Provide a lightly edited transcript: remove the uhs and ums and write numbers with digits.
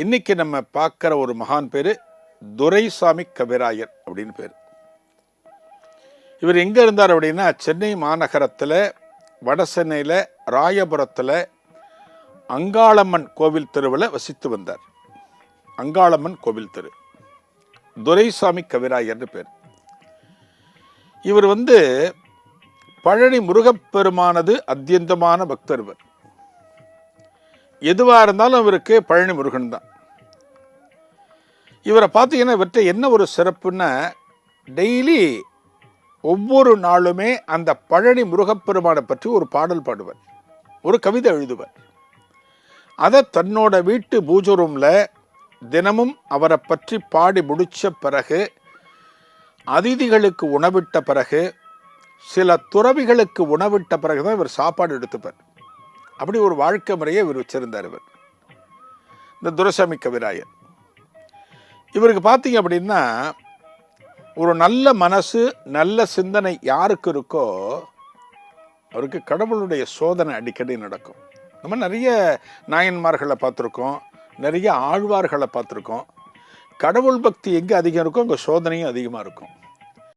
இன்னைக்கு நம்ம பார்க்குற ஒரு மகான் பேர் துரைசாமி கவிராயர் அப்படின்னு பேர். இவர் எங்கே இருந்தார் அப்படின்னா, சென்னை மாநகரத்தில் வட சென்னையில் ராயபுரத்தில் அங்காளம்மன் கோவில் தெருவில் வசித்து வந்தார். அங்காளம்மன் கோவில் தெரு, துரைசாமி கவிராயர்னு பேர். இவர் பழனி முருகப்பெருமானது அத்தியந்தமான பக்தர். இவர் எதுவாக இருந்தாலும் இவருக்கு பழனி முருகன் தான். இவரை பார்த்தீங்கன்னா இவர்கிட்ட என்ன ஒரு சிறப்புன்னா, டெய்லி ஒவ்வொரு நாளுமே அந்த பழனி முருகப்பெருமானை பற்றி ஒரு பாடல் பாடுவார், ஒரு கவிதை எழுதுவார். அதை தன்னோட வீட்டு பூஜை ரூமில் தினமும் அவரை பற்றி பாடி முடித்த பிறகு, அதிதிகளுக்கு உணவிட்ட பிறகு, சில துறவிகளுக்கு உணவிட்ட பிறகு தான் இவர் சாப்பாடு எடுத்துப்பார். அப்படி ஒரு வாழ்க்கை முறையை இவர் வச்சிருந்தார். இவர் இந்த துரைசாமி கவிராயர். இவருக்கு பார்த்தீங்க அப்படின்னா, ஒரு நல்ல மனசு, நல்ல சிந்தனை யாருக்கு இருக்கோ அவருக்கு கடவுளுடைய சோதனை அடிக்கடி நடக்கும். நம்ம நிறைய நாயன்மார்களை பார்த்துருக்கோம், நிறைய ஆழ்வார்களை பார்த்துருக்கோம். கடவுள் பக்தி எங்கே அதிகம் இருக்கோ அங்கே சோதனையும் அதிகமாக இருக்கும்.